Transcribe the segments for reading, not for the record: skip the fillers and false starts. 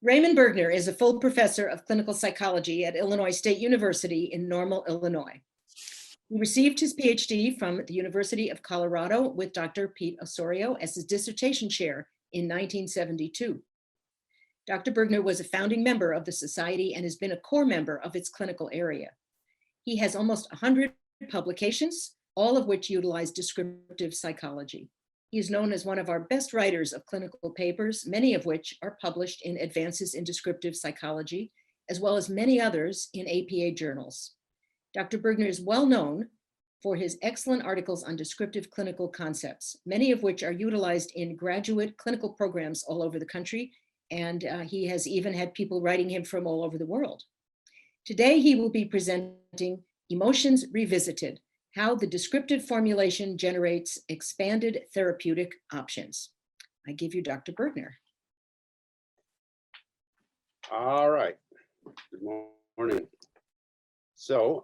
Raymond Bergner is a full professor of clinical psychology at Illinois State University in Normal, Illinois. He received his Ph.D. from the University of Colorado with Dr. Pete Osorio as his dissertation chair in 1972. Dr. Bergner was a founding member of the society and has been a core member of its clinical area. He has almost 100 publications, all of which utilize descriptive psychology. He is known as one of our best writers of clinical papers, many of which are published in Advances in Descriptive Psychology, as well as many others in APA journals. Dr. Bergner is well known for his excellent articles on descriptive clinical concepts, many of which are utilized in graduate clinical programs all over the country, and he has even had people writing him from all over the world. Today, he will be presenting Emotions Revisited: How the Descriptive Formulation Generates Expanded Therapeutic Options. I give you Dr. Bergner. All right. Good morning. So,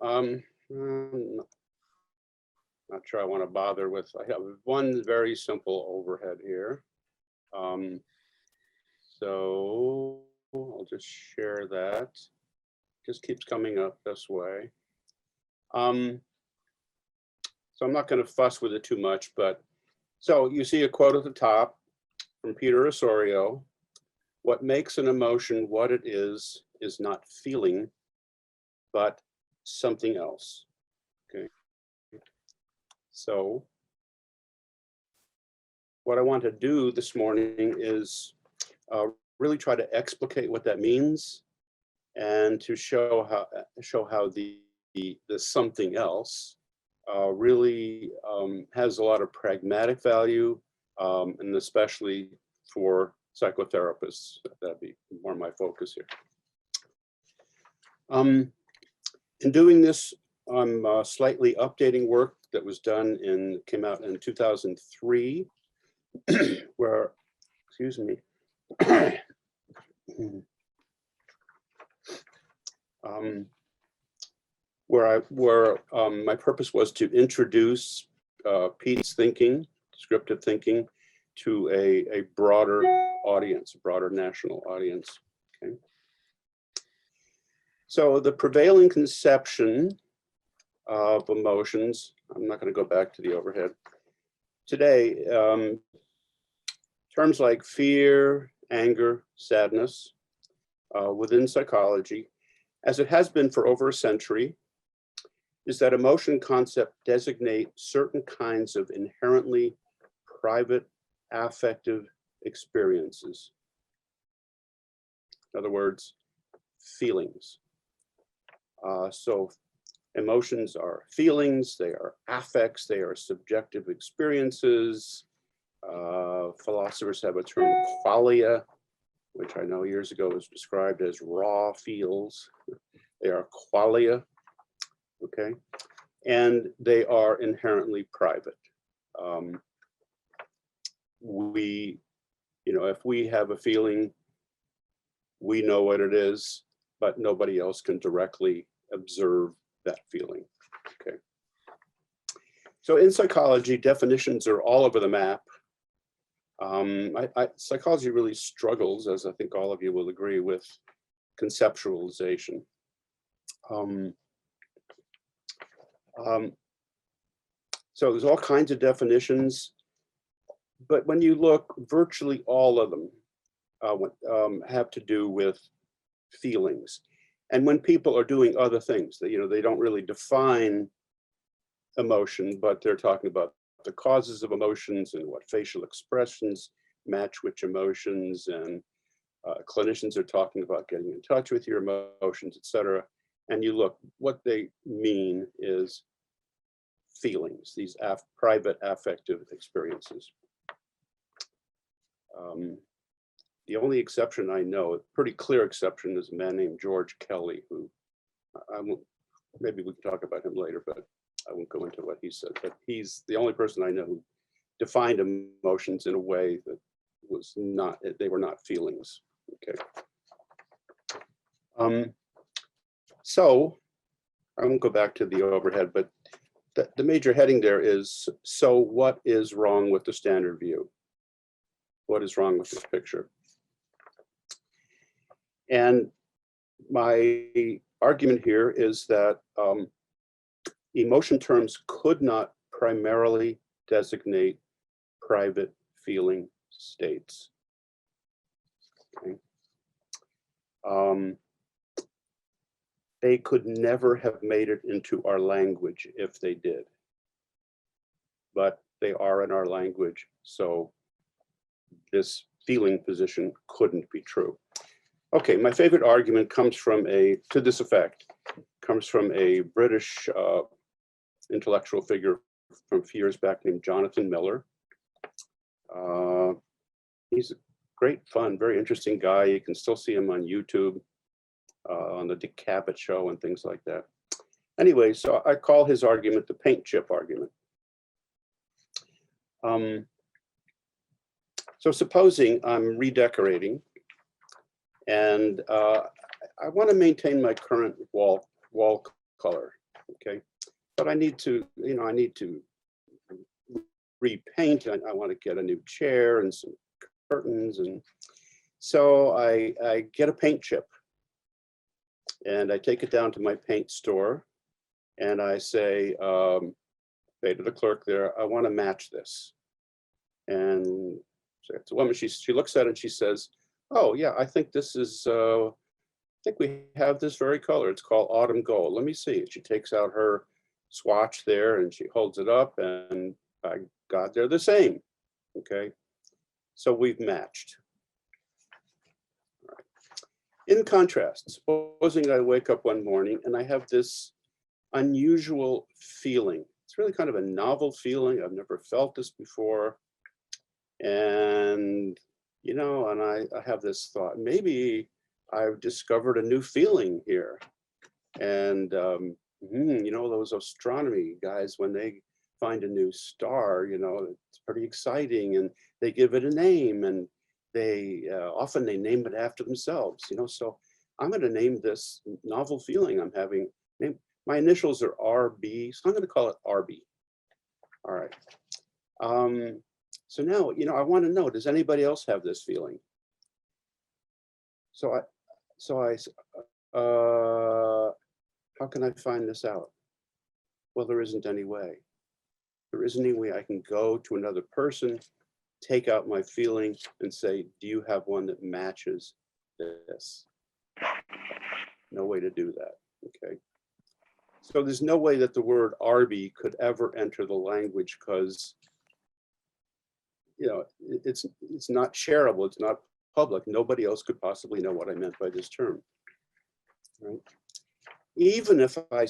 not sure I want to bother with, I have one very simple overhead here. So I'll just share that. Just keeps coming up this way. So I'm not going to fuss with it too much, but so you see a quote at the top from Peter Osorio: "What makes an emotion what it is not feeling, but something else." Okay. So what I want to do this morning is really try to explicate what that means, and to show how the something else really has a lot of pragmatic value, and especially for psychotherapists. That'd be more my focus here. In doing this, I'm slightly updating work that was done came out in 2003, where, excuse me, where my purpose was to introduce Pete's thinking, descriptive thinking, to a broader audience, a broader national audience. Okay. So the prevailing conception of emotions, I'm not going to go back to the overhead today, terms like fear, anger, sadness, within psychology, as it has been for over a century, is that emotion concept designate certain kinds of inherently private affective experiences. In other words, feelings. So emotions are feelings, they are affects, they are subjective experiences. Philosophers have a term, qualia, which I know years ago was described as raw feels. They are qualia, okay? And they are inherently private. If we have a feeling, we know what it is, but nobody else can directly observe that feeling, okay? So in psychology, definitions are all over the map. Psychology really struggles, as I think all of you will agree, with conceptualization. So there's all kinds of definitions, but when you look, virtually all of them have to do with feelings. And when people are doing other things, they don't really define emotion, but they're talking about the causes of emotions and what facial expressions match which emotions, and clinicians are talking about getting in touch with your emotions, etc. And you look, what they mean is feelings, these private affective experiences. The only exception I know, a pretty clear exception, is a man named George Kelly, who maybe we can talk about him later, but I won't go into what he said. But he's the only person I know who defined emotions in a way that was not, they were not feelings. Okay. So I won't go back to the overhead, but the major heading there is, so what is wrong with the standard view? What is wrong with this picture? And my argument here is that emotion terms could not primarily designate private feeling states. Okay. They could never have made it into our language if they did, but they are in our language, so this feeling position couldn't be true. Okay, my favorite argument comes from to this effect, comes from a British intellectual figure from a few years back named Jonathan Miller. He's a great fun, very interesting guy. You can still see him on YouTube, on the Dick Cavett show and things like that. Anyway, so I call his argument the paint chip argument. So supposing I'm redecorating and I want to maintain my current wall color, okay? But I need to, I need to repaint. I want to get a new chair and some curtains, and so I get a paint chip and I take it down to my paint store and I say, say to the clerk there, I want to match this. And so it's a woman, she looks at it and she says, oh yeah, I think this is, I think we have this very color. It's called autumn gold. Let me see. She takes out her swatch there and she holds it up, and by God, they're the same. Okay, so we've matched. All right. In contrast, supposing I wake up one morning and I have this unusual feeling. It's really kind of a novel feeling. I've never felt this before. And, and I have this thought, maybe I've discovered a new feeling here. And, those astronomy guys, when they find a new star, it's pretty exciting, and they give it a name, and they often they name it after themselves, so I'm going to name this novel feeling I'm having. My initials are RB, so I'm going to call it RB. All right. So now, I want to know, does anybody else have this feeling? So how can I find this out? Well, there isn't any way. There isn't any way I can go to another person, take out my feeling and say, do you have one that matches this? No way to do that, okay? So there's no way that the word RB could ever enter the language, because it's not shareable, it's not public. Nobody else could possibly know what I meant by this term, right? Even if I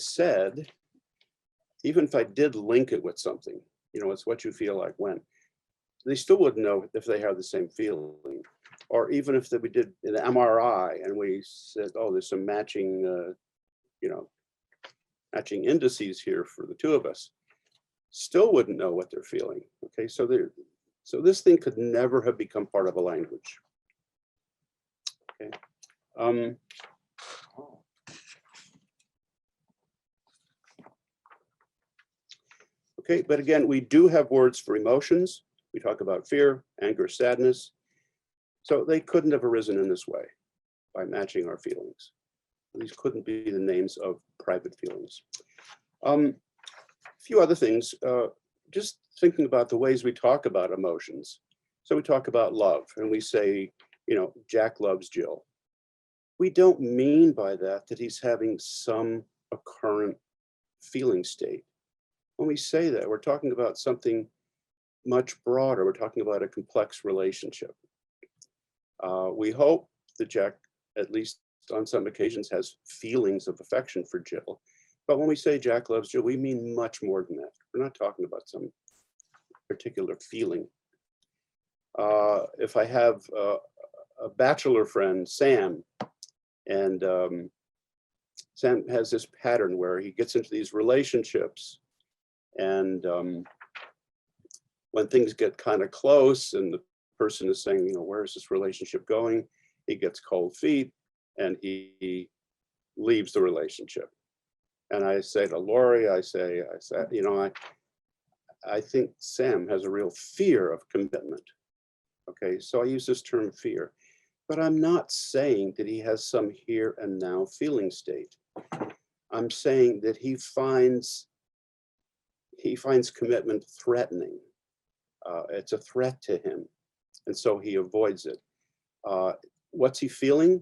did link it with something, it's what you feel like when, they still wouldn't know if they have the same feeling. Or even if we did an MRI and we said, oh, there's some matching, matching indices here for the two of us, still wouldn't know what they're feeling. Okay, so this thing could never have become part of a language. Okay. Okay, but again, we do have words for emotions. We talk about fear, anger, sadness. So they couldn't have arisen in this way, by matching our feelings. These couldn't be the names of private feelings. A few other things, just thinking about the ways we talk about emotions. So we talk about love and we say, Jack loves Jill. We don't mean by that he's having some current feeling state. When we say that, we're talking about something much broader. We're talking about a complex relationship. We hope that Jack, at least on some occasions, has feelings of affection for Jill. But when we say Jack loves Jill, we mean much more than that. We're not talking about some particular feeling. If I have a bachelor friend, Sam, and Sam has this pattern where he gets into these relationships, and when things get kind of close and the person is saying, where's this relationship going? He gets cold feet and he leaves the relationship. And I say to Lori, I say, I think Sam has a real fear of commitment. Okay, so I use this term fear. But I'm not saying that he has some here and now feeling state. I'm saying that he finds commitment threatening. It's a threat to him, and so he avoids it. What's he feeling?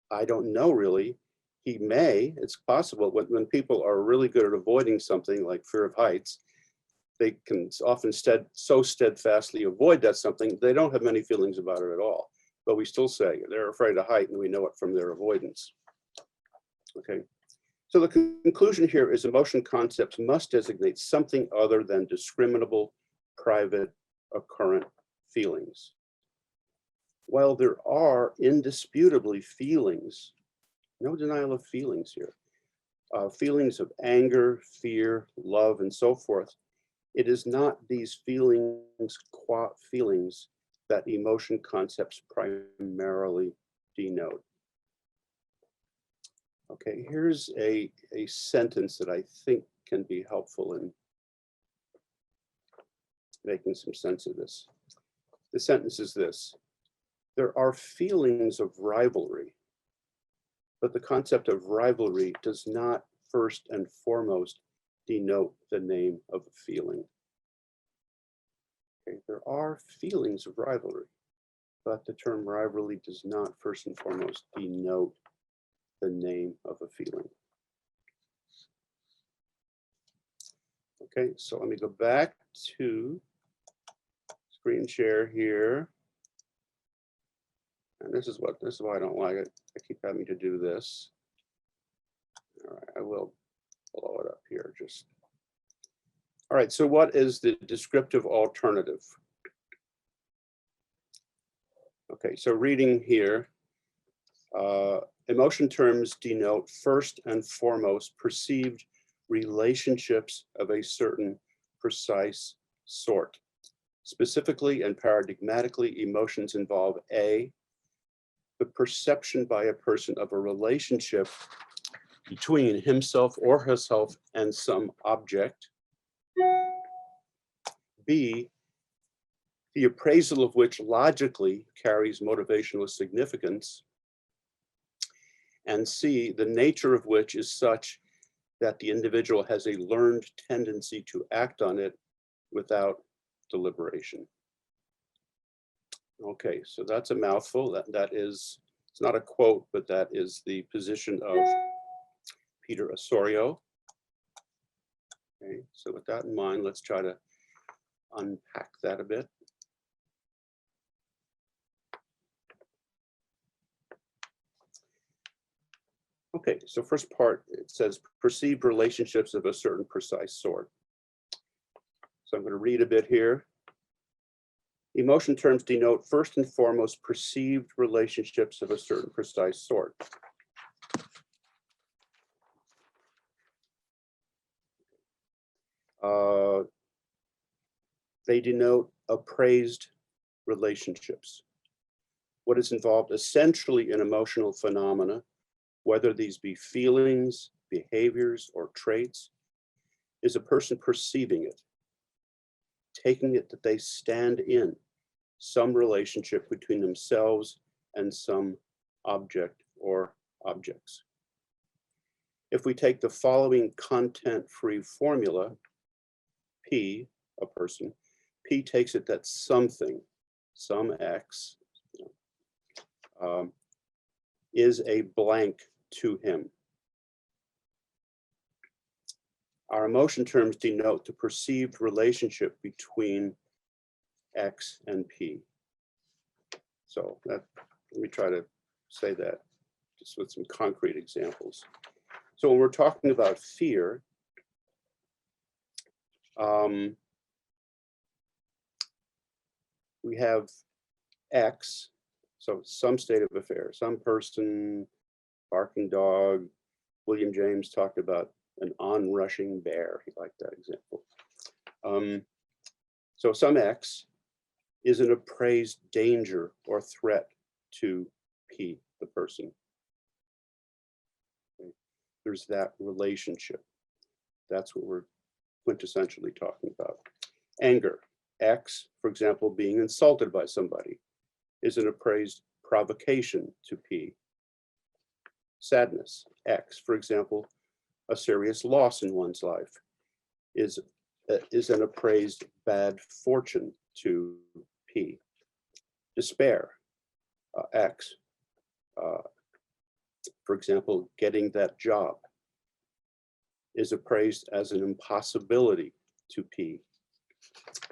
I don't know really. He may, it's possible, when people are really good at avoiding something like fear of heights, they can often so steadfastly avoid that something, they don't have many feelings about it at all. But we still say they're afraid of height, and we know it from their avoidance. Okay, so the conclusion here is emotion concepts must designate something other than discriminable, private, occurrent feelings. While there are indisputably feelings, no denial of feelings here, feelings of anger, fear, love, and so forth, it is not these feelings that emotion concepts primarily denote. Okay, here's a sentence that I think can be helpful in making some sense of this. The sentence is this: there are feelings of rivalry, but the concept of rivalry does not first and foremost denote the name of a feeling. Okay, there are feelings of rivalry, but the term rivalry does not first and foremost denote the name of a feeling. Okay, so let me go back to screen share here. And this is why I don't like it. I keep having to do this. All right, I will blow it up here just. All right, so what is the descriptive alternative? Okay, so reading here, emotion terms denote first and foremost perceived relationships of a certain precise sort. Specifically and paradigmatically, emotions involve A, the perception by a person of a relationship between himself or herself and some object. B, the appraisal of which logically carries motivational significance. And C, the nature of which is such that the individual has a learned tendency to act on it without deliberation. Okay, so that's a mouthful. That is, it's not a quote, but that is the position of Peter Osorio. Okay, so with that in mind, let's try to unpack that a bit. Okay, so first part, it says perceived relationships of a certain precise sort. So I'm going to read a bit here. Emotion terms denote first and foremost perceived relationships of a certain precise sort. They denote appraised relationships. What is involved essentially in emotional phenomena, whether these be feelings, behaviors, or traits, is a person perceiving it, taking it that they stand in some relationship between themselves and some object or objects. If we take the following content-free formula, P, a person, P takes it that something, some X, is a blank to him. Our emotion terms denote the perceived relationship between X and P. So let me try to say that just with some concrete examples. So when we're talking about fear, we have X, so some state of affair, some person, barking dog. William James talked about an onrushing bear. He liked that example. So some X is an appraised danger or threat to P, the person. Okay. There's that relationship. That's what we're quintessentially talking about. Anger. X, for example, being insulted by somebody, is an appraised provocation to P. Sadness, X, for example, a serious loss in one's life is an appraised bad fortune to P. Despair, X, for example, getting that job is appraised as an impossibility to P.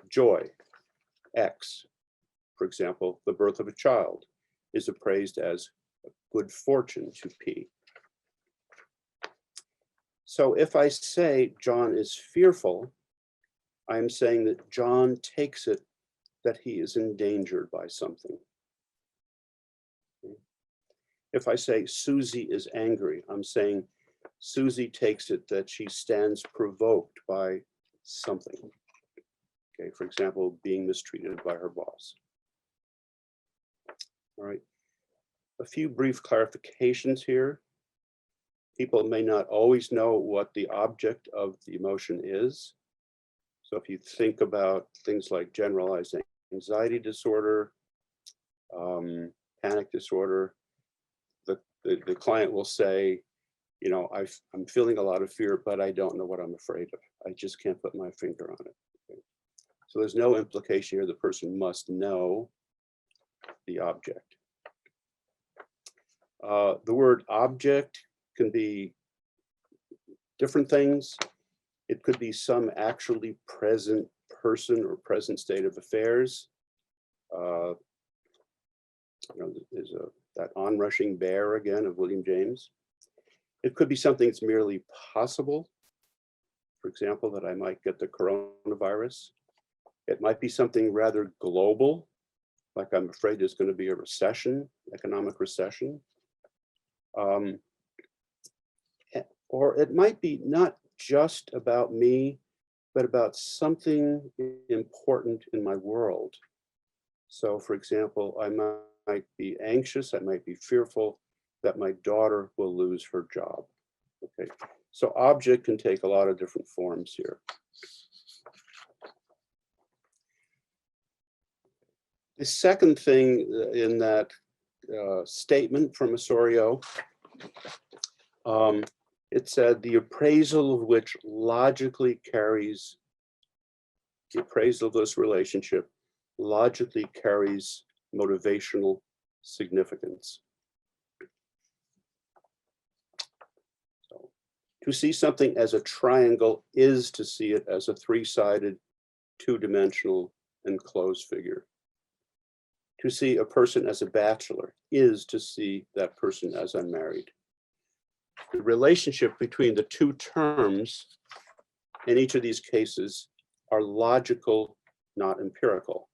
Joy, X, for example, the birth of a child is appraised as good fortune to P. So if I say John is fearful, I'm saying that John takes it that he is endangered by something. If I say Susie is angry, I'm saying Susie takes it that she stands provoked by something. Okay, for example, being mistreated by her boss. All right, a few brief clarifications here. People may not always know what the object of the emotion is. So if you think about things like generalized anxiety disorder, panic disorder, the client will say, you know, I'm feeling a lot of fear, but I don't know what I'm afraid of. I just can't put my finger on it. Okay. So there's no implication here. The person must know the object. The word object can be different things. It could be some actually present person or present state of affairs. You know, there's that onrushing bear again of William James. It could be something that's merely possible. For example, that I might get the coronavirus. It might be something rather global, like I'm afraid there's going to be a recession, economic recession. Or it might be not just about me, but about something important in my world. So for example, I might be anxious, I might be fearful that my daughter will lose her job. Okay, so object can take a lot of different forms here. The second thing in that statement from Osorio, it said the appraisal of which logically carries, the appraisal of this relationship logically carries motivational significance. So, to see something as a triangle is to see it as a three-sided, two-dimensional, enclosed figure. To see a person as a bachelor is to see that person as unmarried. The relationship between the two terms in each of these cases are logical, not empirical.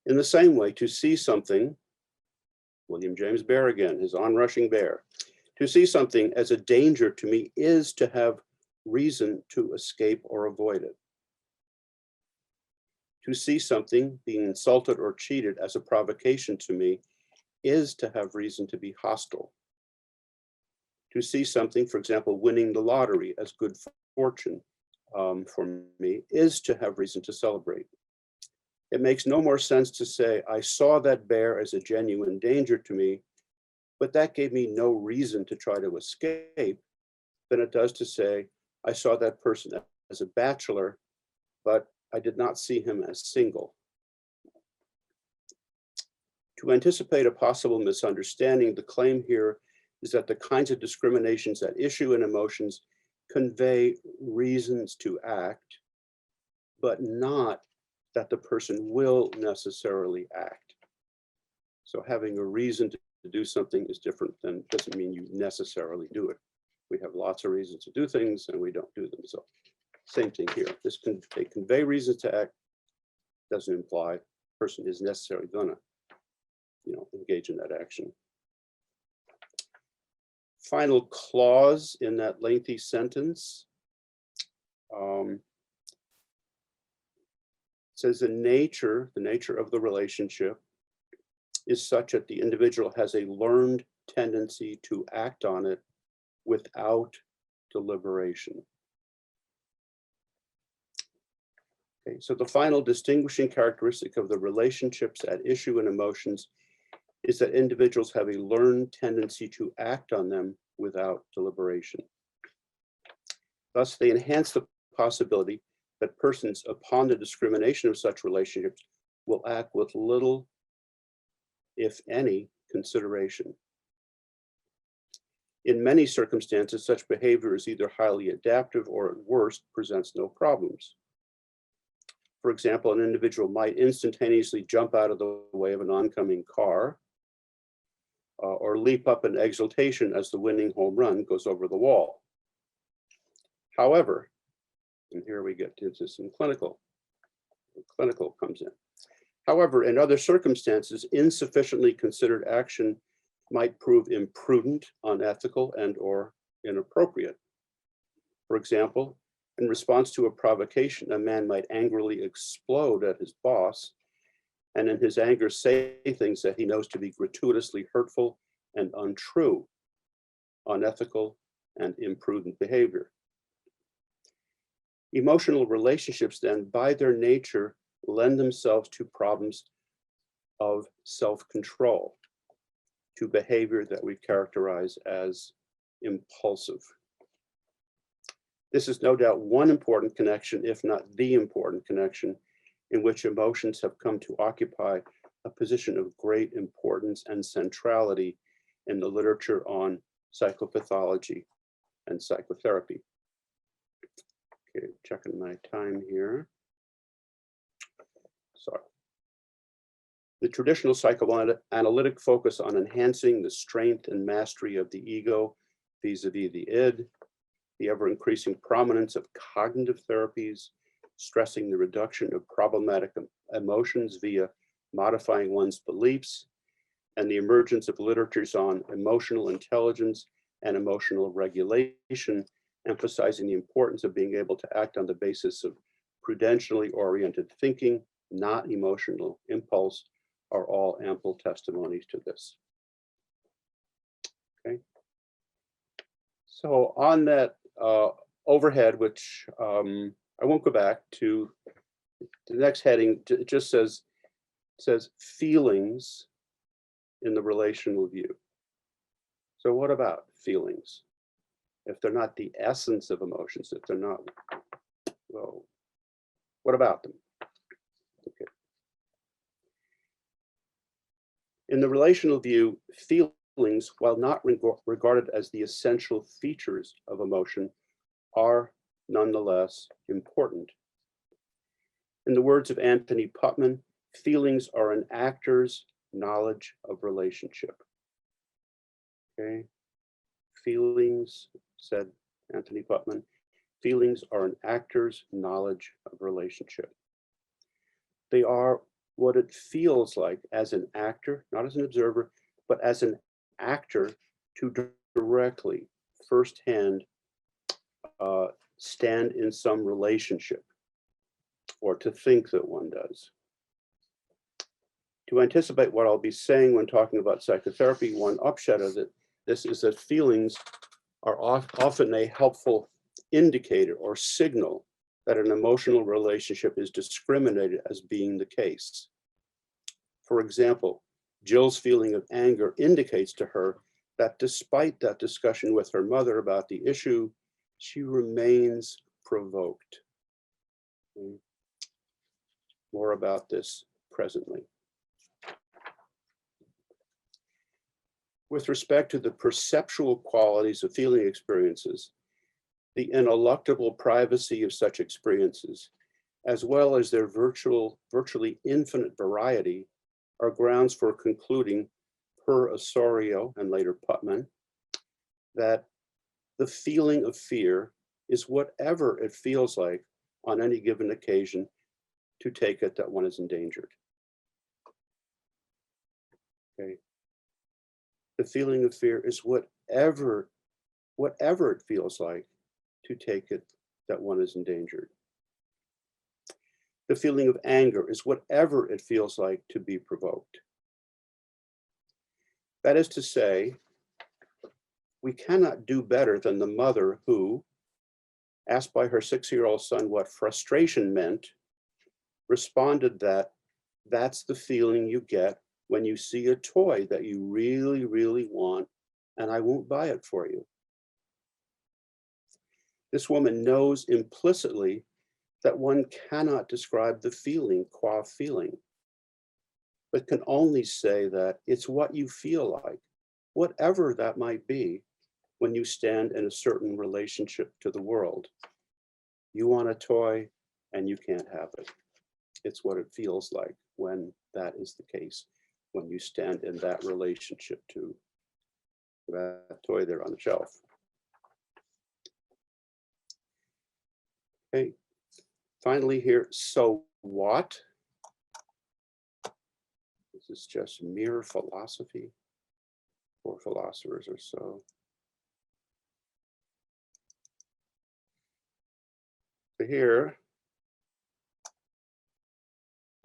In the same way, to see something, William James Bear again, his onrushing bear, to see something as a danger to me is to have reason to escape or avoid it. To see something being insulted or cheated as a provocation to me is to have reason to be hostile. To see something, for example, winning the lottery as good fortune for me is to have reason to celebrate. It makes no more sense to say, I saw that bear as a genuine danger to me, but that gave me no reason to try to escape, than it does to say, I saw that person as a bachelor, but I did not see him as single. To anticipate a possible misunderstanding, the claim here is that the kinds of discriminations at issue in emotions convey reasons to act, but not that the person will necessarily act. So having a reason to do something is different than, doesn't mean you necessarily do it. We have lots of reasons to do things and we don't do them. So same thing here. They convey reasons to act, doesn't imply the person is necessarily gonna, engage in that action. Final clause in that lengthy sentence says the nature of the relationship is such that the individual has a learned tendency to act on it without deliberation. Okay, so the final distinguishing characteristic of the relationships at issue in emotions is that individuals have a learned tendency to act on them without deliberation. Thus, they enhance the possibility that persons, upon the discrimination of such relationships, will act with little, if any, consideration. In many circumstances, such behavior is either highly adaptive or at worst presents no problems. For example, an individual might instantaneously jump out of the way of an oncoming car or leap up in exultation as the winning home run goes over the wall. However, and here we get into some clinical comes in. However, in other circumstances, insufficiently considered action might prove imprudent, unethical, and or inappropriate. For example, in response to a provocation, a man might angrily explode at his boss and in his anger say things that he knows to be gratuitously hurtful and untrue, unethical, and imprudent behavior. Emotional relationships then, by their nature, lend themselves to problems of self-control, to behavior that we characterize as impulsive. This is no doubt one important connection, if not the important connection, in which emotions have come to occupy a position of great importance and centrality in the literature on psychopathology and psychotherapy. Okay, checking my time here. Sorry. The traditional psychoanalytic focus on enhancing the strength and mastery of the ego vis-a-vis the id, the ever-increasing prominence of cognitive therapies, stressing the reduction of problematic emotions via modifying one's beliefs, and the emergence of literatures on emotional intelligence and emotional regulation, emphasizing the importance of being able to act on the basis of prudentially oriented thinking, not emotional impulse, are all ample testimonies to this. Okay. So on that overhead, which I won't go back to, the next heading, it just says feelings in the relational view. So what about feelings? If they're not the essence of emotions, if they're not, well, what about them? Okay. In the relational view, feelings, while not regarded as the essential features of emotion, are nonetheless important. In the words of Anthony Putman, feelings are an actor's knowledge of relationship. Okay, feelings, said Anthony Putman, feelings are an actor's knowledge of relationship. They are what it feels like as an actor, not as an observer, but as an actor to directly, firsthand, stand in some relationship, or to think that one does. To anticipate what I'll be saying when talking about psychotherapy, one upshot of this is that feelings are often a helpful indicator or signal that an emotional relationship is discriminated as being the case. For example, Jill's feeling of anger indicates to her that despite that discussion with her mother about the issue, she remains provoked. More about this presently. With respect to the perceptual qualities of feeling experiences, the ineluctable privacy of such experiences, as well as their virtually infinite variety, are grounds for concluding, per Osorio and later Putman, that the feeling of fear is whatever it feels like on any given occasion to take it that one is endangered. Okay. The feeling of fear is whatever it feels like to take it that one is endangered. The feeling of anger is whatever it feels like to be provoked. That is to say, we cannot do better than the mother who, asked by her 6-year-old son what frustration meant, responded that that's the feeling you get when you see a toy that you really, really want, and I won't buy it for you. This woman knows implicitly that one cannot describe the feeling qua feeling, but can only say that it's what you feel like, whatever that might be, when you stand in a certain relationship to the world. You want a toy and you can't have it. It's what it feels like when that is the case, when you stand in that relationship to that toy there on the shelf. Okay, finally here, so what? This is just mere philosophy for philosophers or so. So here,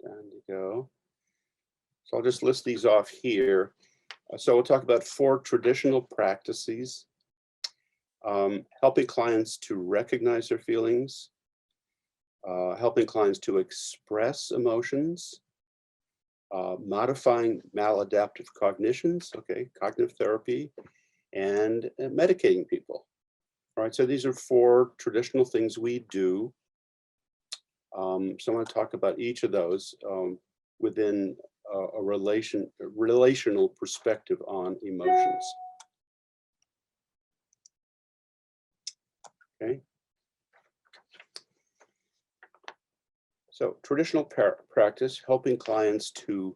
down you go. So I'll just list these off here. So we'll talk about 4 traditional practices, helping clients to recognize their feelings, helping clients to express emotions, modifying maladaptive cognitions, okay, cognitive therapy, and medicating people. All right, so these are 4 traditional things we do. So I want to talk about each of those within a relational perspective on emotions. Okay. So traditional practice, helping clients to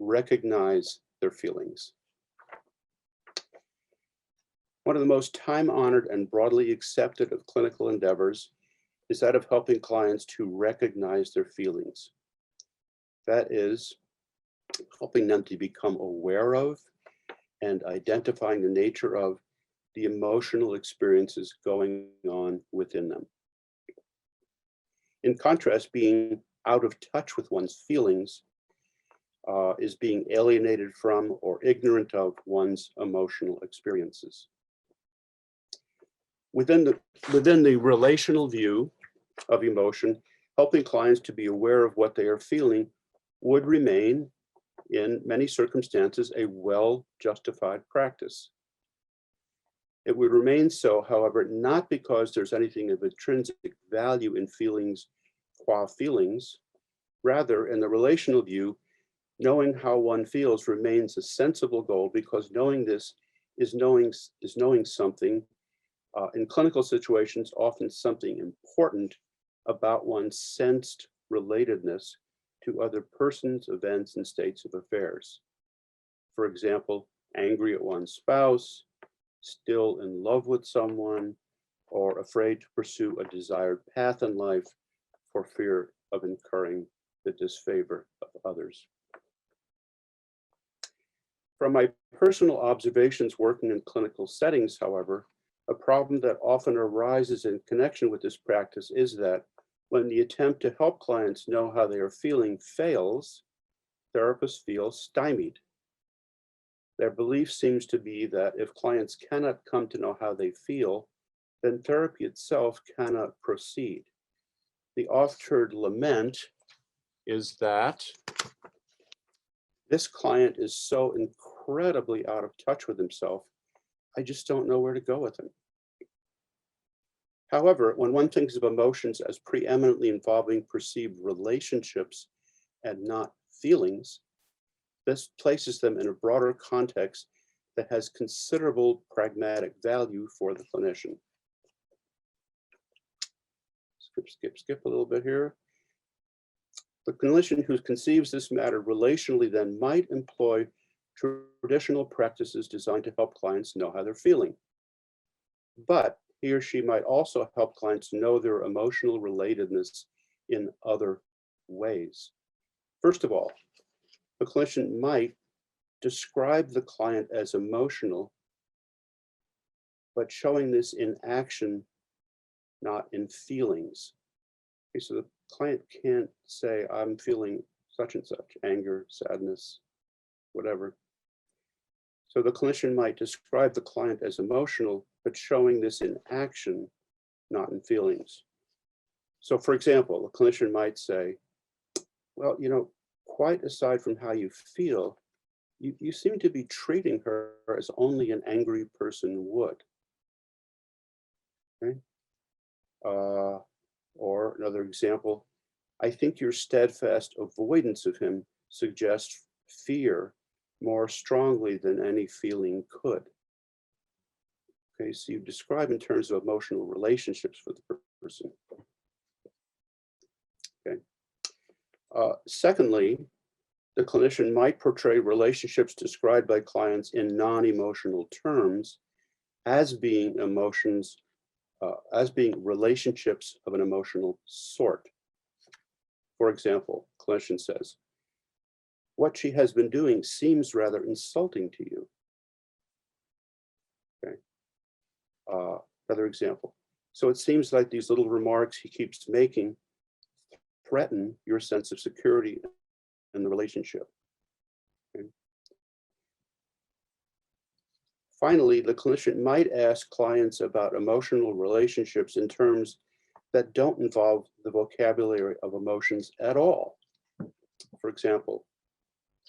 recognize their feelings. One of the most time-honored and broadly accepted of clinical endeavors is that of helping clients to recognize their feelings. That is, helping them to become aware of and identifying the nature of the emotional experiences going on within them. In contrast, being out of touch with one's feelings is being alienated from or ignorant of one's emotional experiences. Within the relational view of emotion, helping clients to be aware of what they are feeling would remain, in many circumstances, a well-justified practice. It would remain so, however, not because there's anything of intrinsic value in feelings qua feelings. Rather, in the relational view, knowing how one feels remains a sensible goal, because knowing this is knowing something, in clinical situations, often something important about one's sensed relatedness to other persons, events, and states of affairs. For example, angry at one's spouse, still in love with someone, or afraid to pursue a desired path in life for fear of incurring the disfavor of others. From my personal observations working in clinical settings, however, a problem that often arises in connection with this practice is that when the attempt to help clients know how they are feeling fails, therapists feel stymied. Their belief seems to be that if clients cannot come to know how they feel, then therapy itself cannot proceed. The oft-heard lament is that this client is so incredibly out of touch with himself, I just don't know where to go with him. However, when one thinks of emotions as preeminently involving perceived relationships and not feelings, this places them in a broader context that has considerable pragmatic value for the clinician. Skip a little bit here. The clinician who conceives this matter relationally then might employ traditional practices designed to help clients know how they're feeling. But he or she might also help clients know their emotional relatedness in other ways. First of all, the clinician might describe the client as emotional, but showing this in action, not in feelings. Okay, so the client can't say, I'm feeling such and such, anger, sadness, whatever. So the clinician might describe the client as emotional, but showing this in action, not in feelings. So for example, a clinician might say, well, quite aside from how you feel, you seem to be treating her as only an angry person would. Okay? Or another example, I think your steadfast avoidance of him suggests fear more strongly than any feeling could. Okay, so you describe in terms of emotional relationships with the person. Okay. Secondly, the clinician might portray relationships described by clients in non-emotional terms as being as being relationships of an emotional sort. For example, clinician says, what she has been doing seems rather insulting to you. Okay. Another example. So it seems like these little remarks he keeps making threaten your sense of security in the relationship. Okay. Finally, the clinician might ask clients about emotional relationships in terms that don't involve the vocabulary of emotions at all. For example,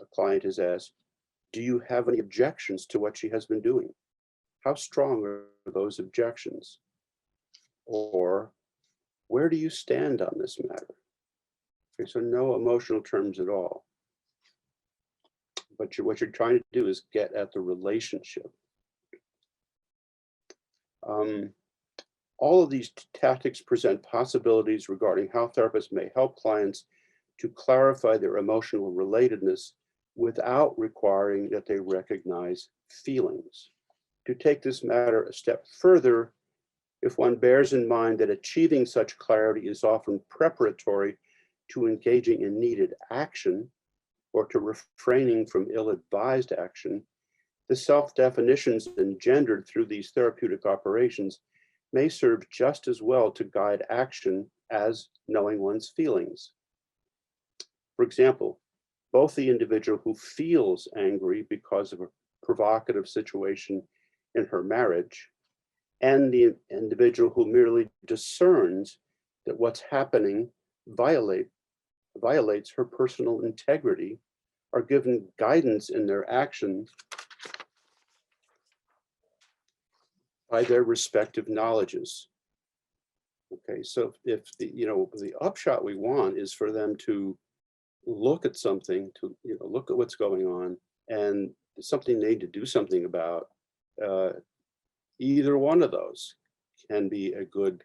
a client is asked, do you have any objections to what she has been doing? How strong are those objections? Or where do you stand on this matter? Okay, so no emotional terms at all. But what you're trying to do is get at the relationship. All of these tactics present possibilities regarding how therapists may help clients to clarify their emotional relatedness without requiring that they recognize feelings. To take this matter a step further, if one bears in mind that achieving such clarity is often preparatory to engaging in needed action or to refraining from ill-advised action, the self-definitions engendered through these therapeutic operations may serve just as well to guide action as knowing one's feelings. For example, both the individual who feels angry because of a provocative situation in her marriage and the individual who merely discerns that what's happening violates her personal integrity are given guidance in their actions by their respective knowledges. Okay, so if the upshot we want is for them to look at something, to look at what's going on, and something they need to do something about, either one of those can be a good,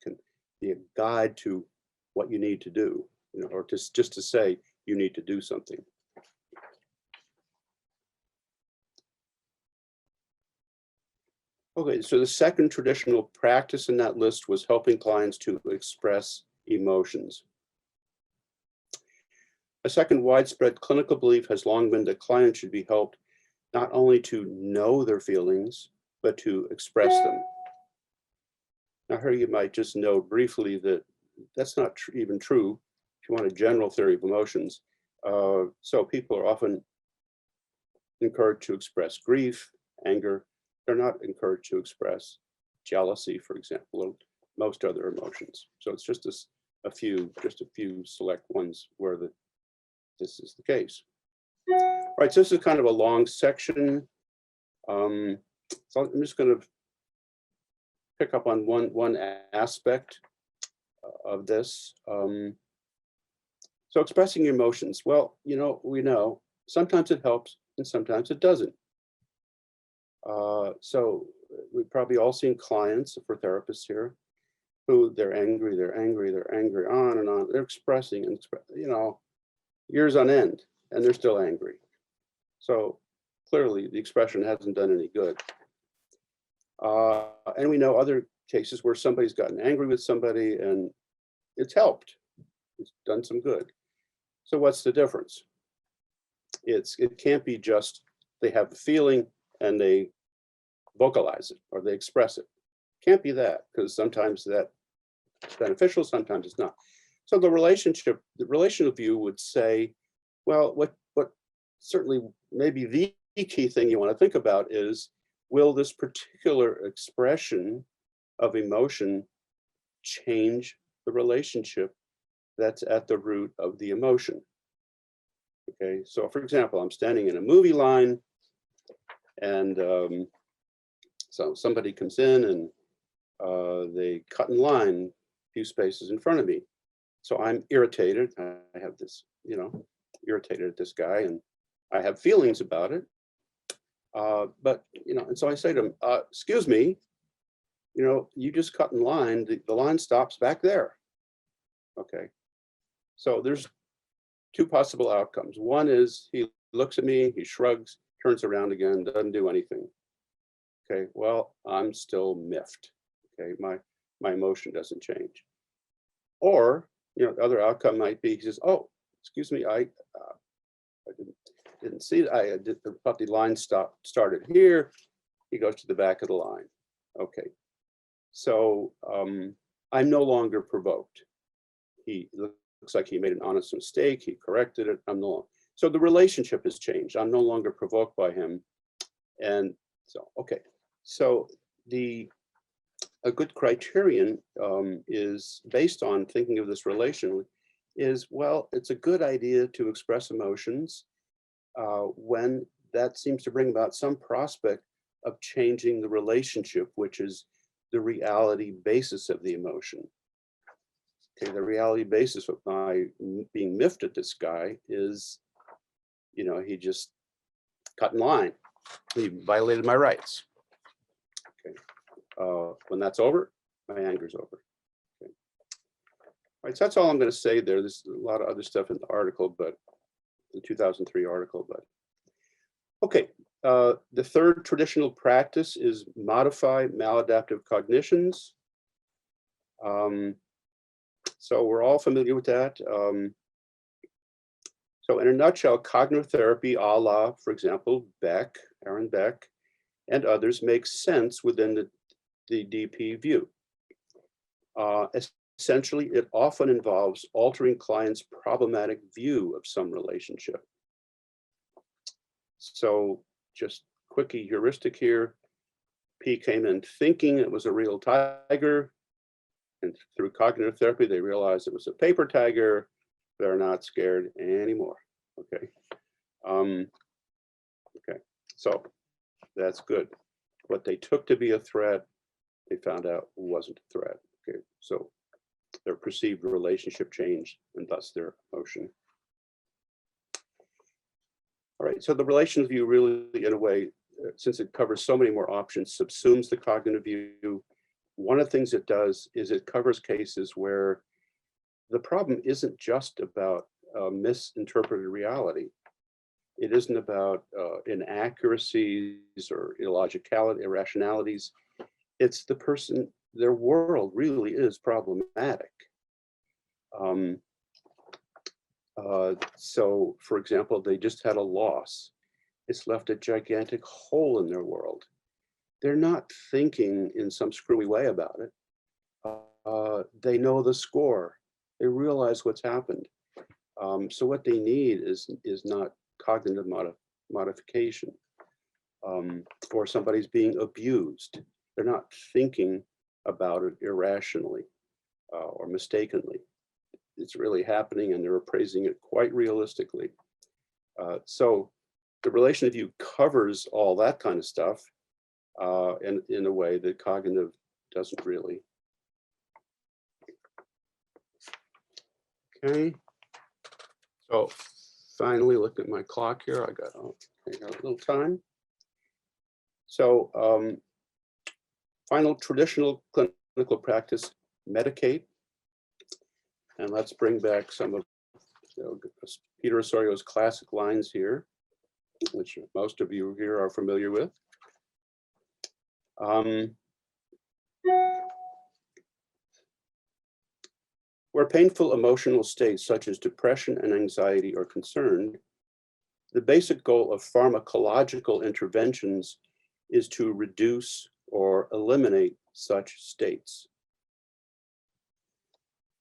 can be a guide to what you need to do, or just to say you need to do something. Okay, so the second traditional practice in that list was helping clients to express emotions. A second widespread clinical belief has long been that clients should be helped not only to know their feelings, but to express them. Now here you might just note briefly that that's not even true if you want a general theory of emotions. So people are often encouraged to express grief, anger. They're not encouraged to express jealousy, for example, or most other emotions. So it's just a few select ones where this is the case. All right, so this is kind of a long section. So I'm just going to pick up on one aspect of this. So expressing emotions. Well, we know sometimes it helps and sometimes it doesn't. So we've probably all seen clients, if we're therapists here, who they're angry, on and on. They're expressing and years on end, and they're still angry. So clearly the expression hasn't done any good. And we know other cases where somebody's gotten angry with somebody and it's helped. It's done some good. So what's the difference? It can't be just they have the feeling and they vocalize it or they express it. Can't be that, because sometimes that's beneficial, sometimes it's not. So the relational view would say, well, what certainly maybe the key thing you want to think about is, will this particular expression of emotion change the relationship that's at the root of the emotion? Okay, so for example, I'm standing in a movie line and so somebody comes in and they cut in line a few spaces in front of me. So I'm irritated. I have this, irritated at this guy and I have feelings about it. But, and so I say to him, excuse me, you just cut in line. The line stops back there. Okay. So there's two possible outcomes. One is he looks at me, he shrugs, turns around again, doesn't do anything. Okay, well, I'm still miffed. Okay, my emotion doesn't change. Or, the other outcome might be he says, "Oh, excuse me, I didn't see. Thought the line started here." He goes to the back of the line. Okay, so I'm no longer provoked. He looks like he made an honest mistake. He corrected it. I'm no longer. So the relationship has changed. I'm no longer provoked by him. And so, okay. So a good criterion is based on thinking of this relationally is, well, it's a good idea to express emotions when that seems to bring about some prospect of changing the relationship, which is the reality basis of the emotion. Okay, the reality basis of my being miffed at this guy is, he just cut in line. He violated my rights. Okay, when that's over, my anger's over. Okay. All right, so that's all I'm going to say there. There's a lot of other stuff in the article, but the 2003 article, but okay. The third traditional practice is modify maladaptive cognitions. So we're all familiar with that. So in a nutshell, cognitive therapy, a la, for example, Aaron Beck, and others makes sense within the DP view. Essentially, it often involves altering clients' problematic view of some relationship. So just quickie heuristic here. P came in thinking it was a real tiger, and through cognitive therapy, they realized it was a paper tiger. They're not scared anymore. Okay. Okay. So that's good. What they took to be a threat, they found out wasn't a threat. Okay. So their perceived relationship changed, and thus their emotion. All right. So the relational view really, in a way, since it covers so many more options, subsumes the cognitive view. One of the things it does is it covers cases where the problem isn't just about misinterpreted reality. It isn't about inaccuracies or illogicality, irrationalities. It's the person, their world really is problematic. So, for example, they just had a loss. It's left a gigantic hole in their world. They're not thinking in some screwy way about it. They know the score. They realize what's happened. So what they need is not cognitive modification. Or somebody's being abused. They're not thinking about it irrationally or mistakenly. It's really happening and they're appraising it quite realistically. So the relational view covers all that kind of stuff in a way that cognitive doesn't really. Okay. So finally, look at my clock here. I got a little time. So final traditional clinical practice, medicate. And let's bring back some of Peter Osorio's classic lines here, which most of you here are familiar with. Where painful emotional states such as depression and anxiety are concerned, the basic goal of pharmacological interventions is to reduce or eliminate such states.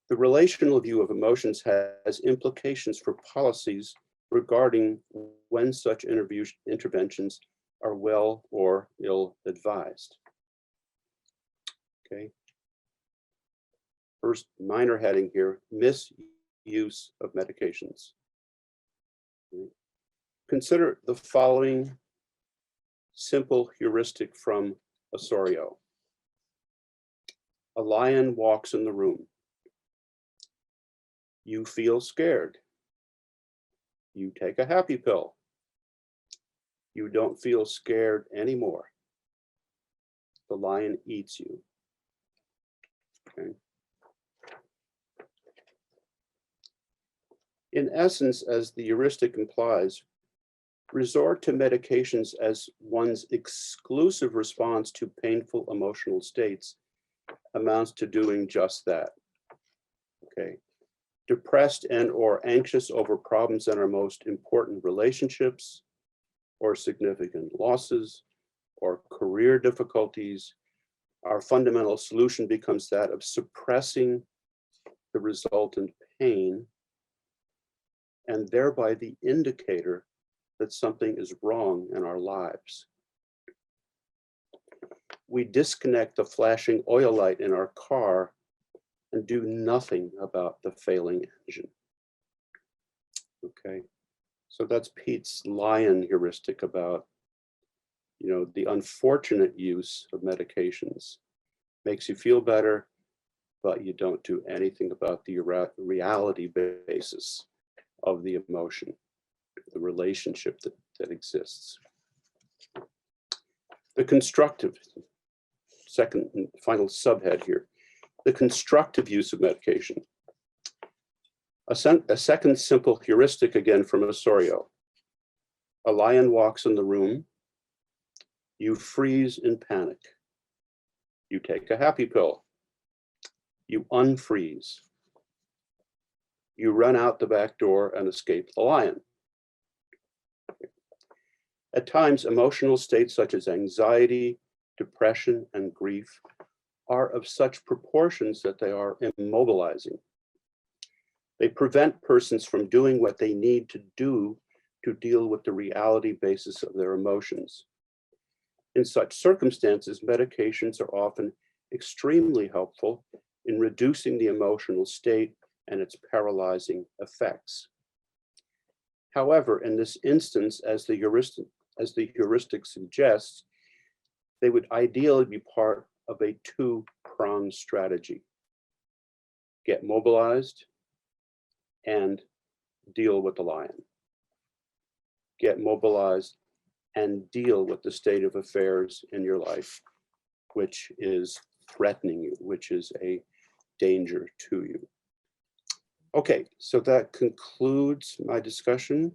The relational view of emotions has implications for policies regarding when such interventions are well or ill advised. Okay. First minor heading here, misuse of medications. Consider the following simple heuristic from Osorio. A lion walks in the room. You feel scared. You take a happy pill. You don't feel scared anymore. The lion eats you. Okay. In essence, as the heuristic implies, resort to medications as one's exclusive response to painful emotional states amounts to doing just that. Okay. Depressed and or anxious over problems in our most important relationships, or significant losses, or career difficulties, our fundamental solution becomes that of suppressing the resultant pain, and thereby the indicator that something is wrong in our lives. We disconnect the flashing oil light in our car and do nothing about the failing engine. Okay, so that's Pete's lion heuristic about, the unfortunate use of medications. Makes you feel better, but you don't do anything about the reality basis of the emotion, the relationship that exists. The constructive, second and final subhead here, the constructive use of medication. A second simple heuristic again from Osorio. A lion walks in the room. You freeze in panic. You take a happy pill. You unfreeze. You run out the back door and escape the lion. At times, emotional states such as anxiety, depression, and grief are of such proportions that they are immobilizing. They prevent persons from doing what they need to do to deal with the reality basis of their emotions. In such circumstances, medications are often extremely helpful in reducing the emotional state and its paralyzing effects. However, in this instance, as the heuristic suggests, they would ideally be part of a two-pronged strategy. Get mobilized and deal with the lion. Get mobilized and deal with the state of affairs in your life, which is threatening you, which is a danger to you. Okay, so that concludes my discussion